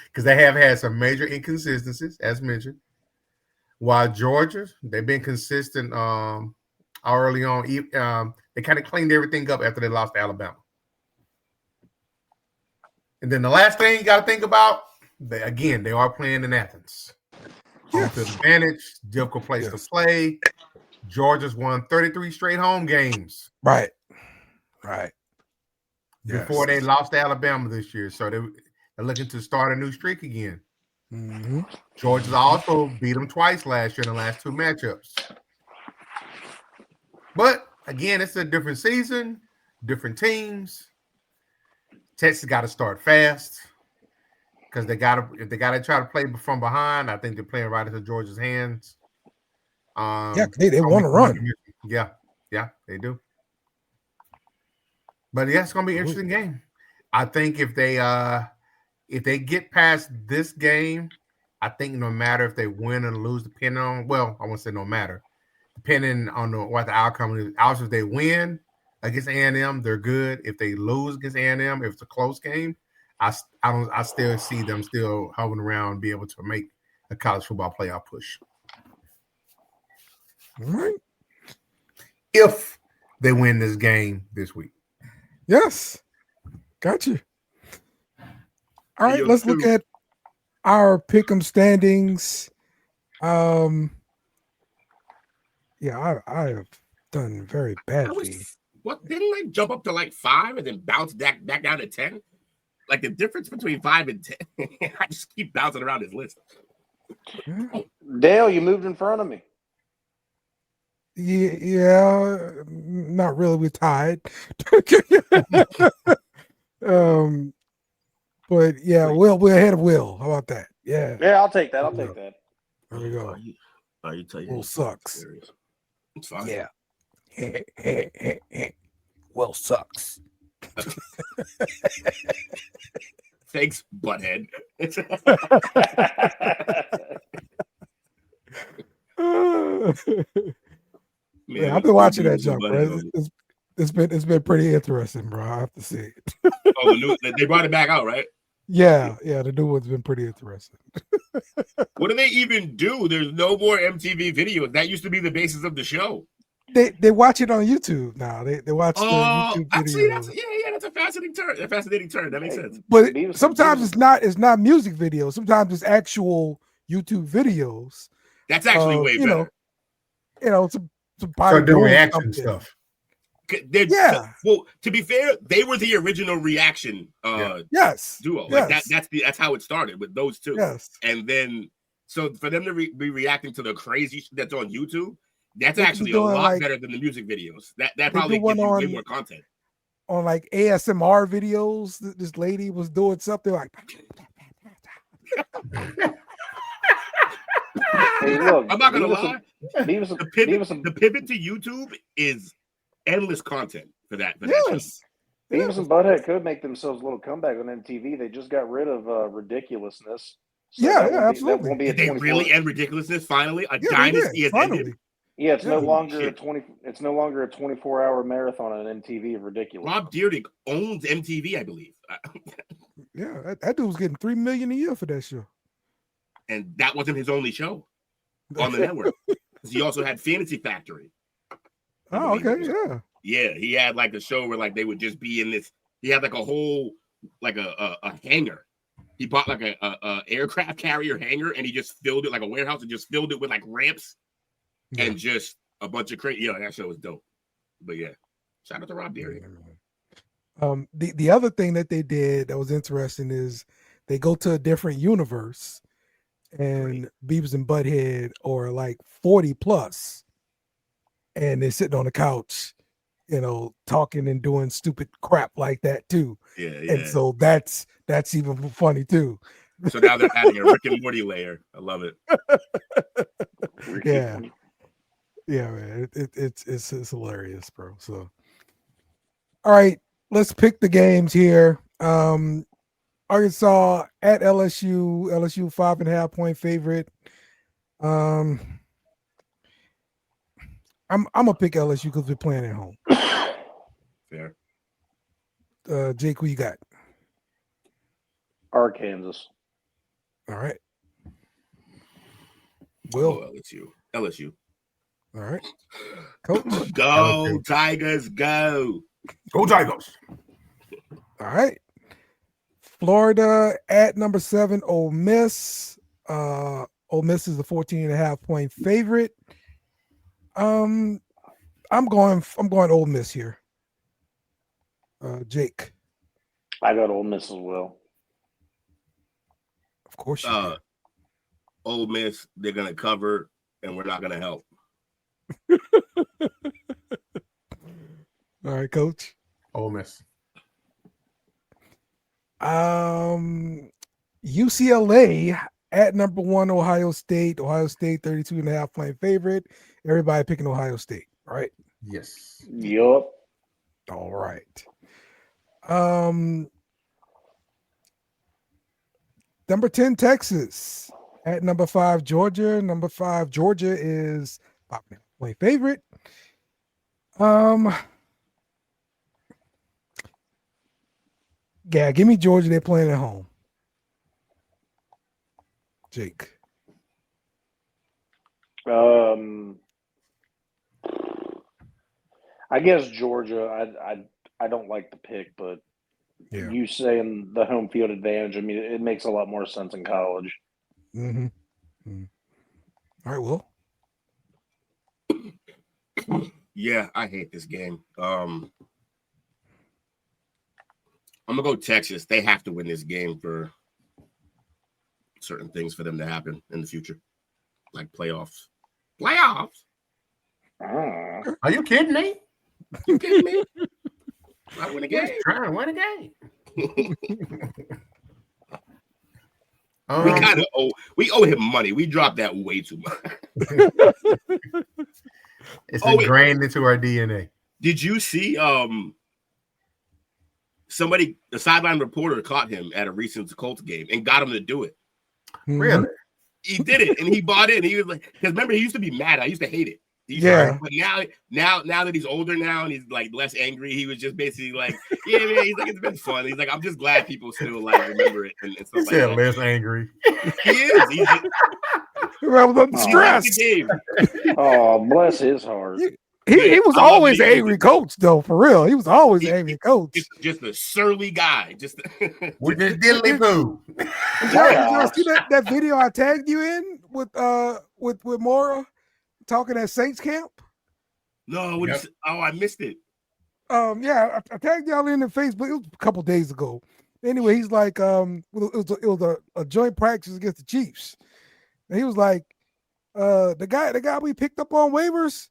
because they have had some major inconsistencies, as mentioned. While Georgia, they've been consistent early on. They kind of cleaned everything up after they lost to Alabama. And then the last thing you got to think about, they are playing in Athens. Home field advantage, difficult place to play. Georgia's won 33 straight home games. Right. Before they lost to Alabama this year. So they're looking to start a new streak again. Mm-hmm. Georgia's also beat them twice last year in the last 2 matchups. But again, it's a different season, different teams. Texas got to start fast because if they gotta try to play from behind, I think they're playing right into Georgia's hands. They want to run. Yeah, they do. But yeah, it's gonna be an interesting game. I think if they get past this game, I think no matter if they win or lose, depending on I won't say no matter, depending on what the outcome is. Also, if they win against A&M, they're good. If they lose against A&M, if it's a close game, I still see them still hovering around and be able to make a college football playoff push. All right. If they win this game this week. Yes. Got you. All right, let's look at our pick'em standings. I have done very badly. What didn't I jump up to like 5 and then bounce back down to 10? Like the difference between 5 and 10. I just keep bouncing around this list. Dale, you moved in front of me. Yeah, not really. We're tied. But yeah, we're ahead of Will. How about that? Yeah, I'll take that. There we go. Are you telling Will sucks. It's fine. Yeah. Will sucks. Thanks, butthead. Man, I've been watching that jump, bro. It's been pretty interesting, bro. I have to say it. They brought it back out, right? Yeah, the new one's been pretty interesting. What do they even do? There's no more MTV videos. That used to be the basis of the show. They watch it on YouTube now. They watch the YouTube videos. That's a fascinating turn. That makes sense. But sometimes it's not music videos. Sometimes it's actual YouTube videos. That's actually way better. So doing reaction stuff. Well, to be fair, they were the original reaction duo. Yes. That's how it started with those two. Yes. And then so for them to be reacting to the crazy shit that's on YouTube, that's actually a lot better than the music videos. That probably gives you way more content. On like ASMR videos, this lady was doing something like Hey, look, I'm not gonna lie. The pivot to YouTube is endless content for that. Beavis and Butthead could make themselves a little comeback on MTV. They just got rid of ridiculousness. So absolutely. Did they really end ridiculousness finally? A dynasty has ended. Yeah, it's no longer a 24-hour marathon on MTV of ridiculous. Rob Dyrdek owns MTV, I believe. That dude was getting $3 million a year for that show. And that wasn't his only show on the network. He also had Fantasy Factory. Oh, okay, yeah. He had like a show where like they would just be in this. He had like a whole like a hangar. He bought like a aircraft carrier hangar and he just filled it like a warehouse and just filled it with like ramps and just a bunch of crazy. That show was dope. But yeah, shout out to Rob Dyrdek. The other thing that they did that was interesting is they go to a different universe and Beavis and Butthead are like 40 plus, and they're sitting on the couch, talking and doing stupid crap like that too. Yeah. And so that's even funny too. So now they're adding a Rick and Morty layer. I love it. Yeah, man, it's hilarious, bro. So, all right, let's pick the games here. Arkansas at LSU. LSU 5.5-point favorite. I'm gonna pick LSU because we're playing at home. Fair. Jake, who you got? Arkansas. All right. Will. LSU. All right. Coach. Go Tigers, go. Go Tigers. All right. Florida at number 7, Ole Miss. Ole Miss is the 14.5-point favorite. I'm going Ole Miss here. Jake. I got Ole Miss as well. Of course you do. Ole Miss, they're gonna cover, and we're not gonna help. All right, Coach. Ole Miss. UCLA at number 1, Ohio State. Ohio State 32.5-point favorite. Everybody picking Ohio State, right? Yes. Yup. All right. Number 10, Texas at number 5, Georgia. Number 5, Georgia is 5.5-point favorite. Yeah, give me Georgia. They're playing at home. Jake. I guess Georgia. I don't like the pick, but you saying the home field advantage, I mean, it makes a lot more sense in college. Mm-hmm. All right, Will. Yeah, I hate this game. I'm gonna go Texas. They have to win this game for certain things for them to happen in the future, like playoffs. Playoffs? Are you kidding me? You kidding me? I win a game. Trying to win a game. We owe him money. We dropped that way too much. It's ingrained into our DNA. Did you see somebody, the sideline reporter caught him at a recent Colts game and got him to do it? Really? He did it and he bought in. He was like, because remember, he used to be mad. I used to hate it. But now that he's older now and he's like less angry, he was just basically like, yeah, man. He's like, it's been fun. He's like, I'm just glad people still like remember it and stuff like that. Less angry. He is. He's stressed. Oh, bless his heart. He was always an angry coach, though. For real, he was always an angry coach. Just a surly guy. With this diddly boo. Did y'all see that video I tagged you in with Mora talking at Saints camp? No, I missed it. Yeah, I tagged y'all in Facebook. It was a couple days ago. Anyway, he's like, it was a joint practice against the Chiefs, and he was like, the guy we picked up on waivers,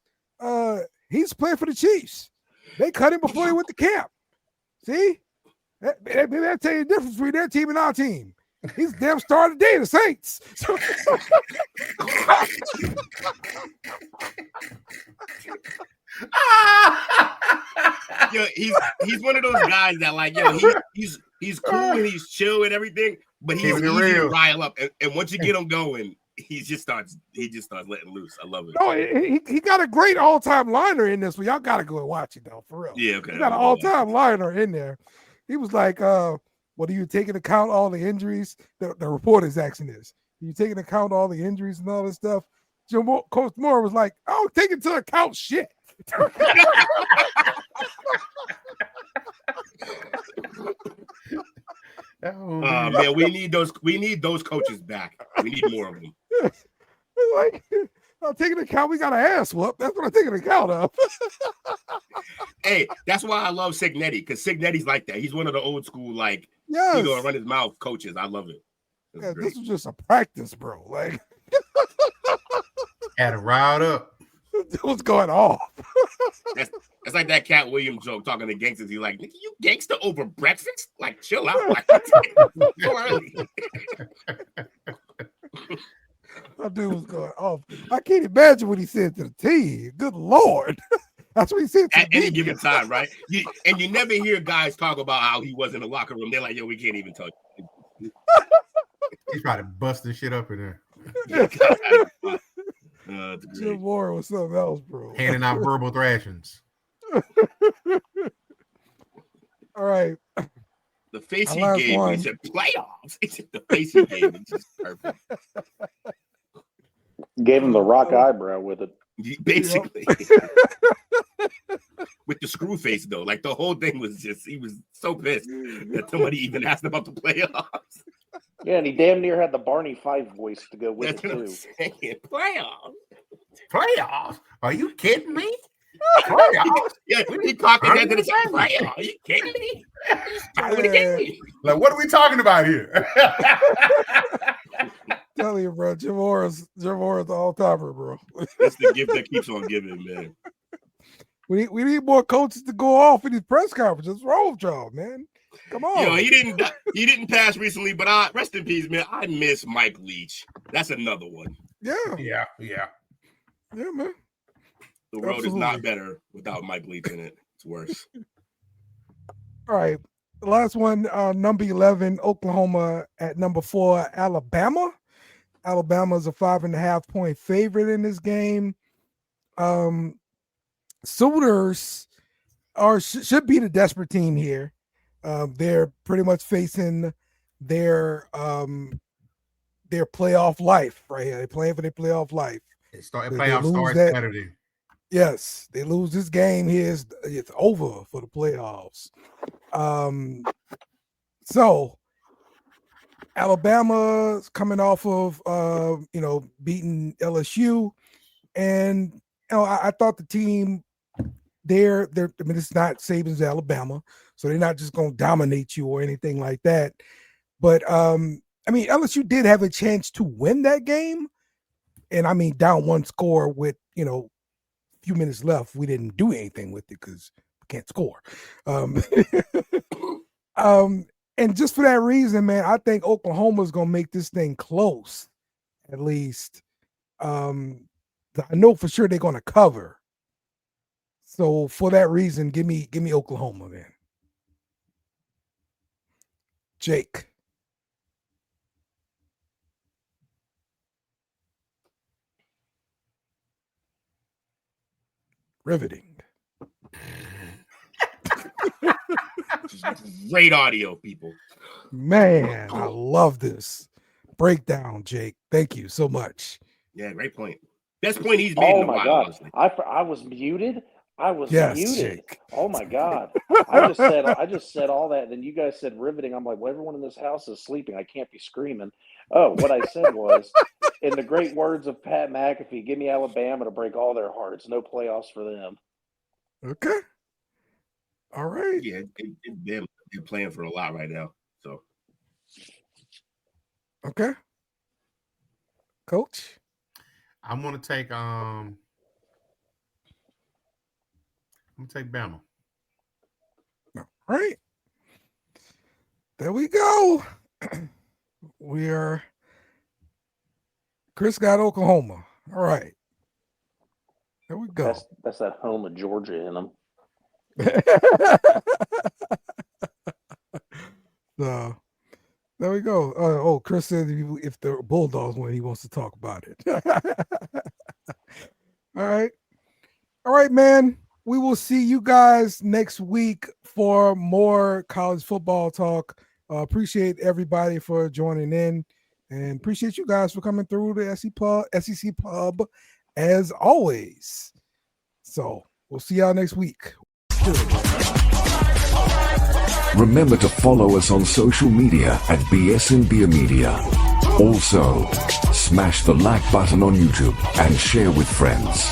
he's playing for the Chiefs. They cut him before he went to camp. See, maybe that tell you the difference between their team and our team. He's damn star of the day, the Saints. Yo, he's one of those guys that like, he's cool and he's chill and everything, but he's easy to rile up. And once you get him going, he just starts letting loose. I love it. Oh, he got a great all-time liner in this one. Y'all gotta go and watch it though, for real. Yeah, okay. He got an all-time liner in there. He was like, what are you taking account all the injuries? The reporter's asking this. Are you taking account all the injuries and all this stuff? Coach Moore was like, I don't take into account shit. Man, we need those coaches back. We need more of them. Like, I'm taking account. We got an ass whoop. That's what I'm taking account of. Hey, that's why I love Signetti, because Signetti's like that. He's one of the old school, like, yes. He's gonna run his mouth coaches. I love it. Yeah, this was just a practice, bro. Like, had it riled up. What's going on? That's like that Cat Williams joke talking to gangsters. He's like, "Nigga, you gangster over breakfast? Like, chill out. Like, so early." That dude was going off. I can't imagine what he said to the team. Good Lord. That's what he said to at any given time, right? You never hear guys talk about how he was in the locker room. They're like, "Yo, we can't even touch." He's probably busting shit up in there. Jim Moore was something else, bro. Handing out verbal thrashings. All right. The face he gave when he said playoffs. He said the face he gave is just perfect. Gave him the rock eyebrow with it. Basically. With the screw face, though. Like, the whole thing was just, he was so pissed that somebody even asked about the playoffs. Yeah, and he damn near had the Barney Fife voice to go with it, too. Saying. Playoffs? Playoffs? Are you kidding me? Playoffs? Yeah, he cocked his head to the side. Playoffs? Are you kidding me? Like, what are we talking about here? Tell you, bro, Jim Morris the all-timer, bro. That's the gift that keeps on giving, man. We need more coaches to go off in these press conferences. What's wrong with y'all, man? Come on. Yo, he didn't pass recently, but rest in peace, man. I miss Mike Leach. That's another one. Yeah, man. The road is not better without Mike Leach in it. It's worse. All right. The last one, number 11, Oklahoma at number 4, Alabama. Alabama is a 5.5-point favorite in this game. Sooners should be the desperate team here. They're pretty much facing their playoff life right here. They're playing for their playoff life. Playoff starts Saturday. Yes, they lose this game here. It's over for the playoffs. So Alabama's coming off of beating LSU, and I thought the team they're I mean, it's not Saban's Alabama, so they're not just going to dominate you or anything like that. But I mean, LSU did have a chance to win that game, and I mean, down one score with a few minutes left, we didn't do anything with it because we can't score. And just for that reason, man, I think Oklahoma's gonna make this thing close, at least. I know for sure they're gonna cover. So for that reason, give me Oklahoma, man. Jake. Riveting. Great audio, people. Man, I love this breakdown, Jake. Thank you so much. Yeah, great point. Best point he's made in a while. God. Honestly. I was muted. Muted. Jake. Oh my God. I just said all that. Then you guys said riveting. I'm like, well, everyone in this house is sleeping. I can't be screaming. Oh, what I said was, in the great words of Pat McAfee, give me Alabama to break all their hearts. No playoffs for them. Okay. All right. Yeah, they're playing for a lot right now. So. Okay. Coach? I'm gonna take Bama. All right. There we go. Chris got Oklahoma. All right. There we go. That's that home of Georgia in them. So there we go. Chris said if the Bulldogs win, he wants to talk about it. All right, man. We will see you guys next week for more college football talk. Appreciate everybody for joining in, and appreciate you guys for coming through the SEC Pub as always. So we'll see y'all next week. Remember to follow us on social media at BS and Beer Media. Also, smash the like button on YouTube and share with friends.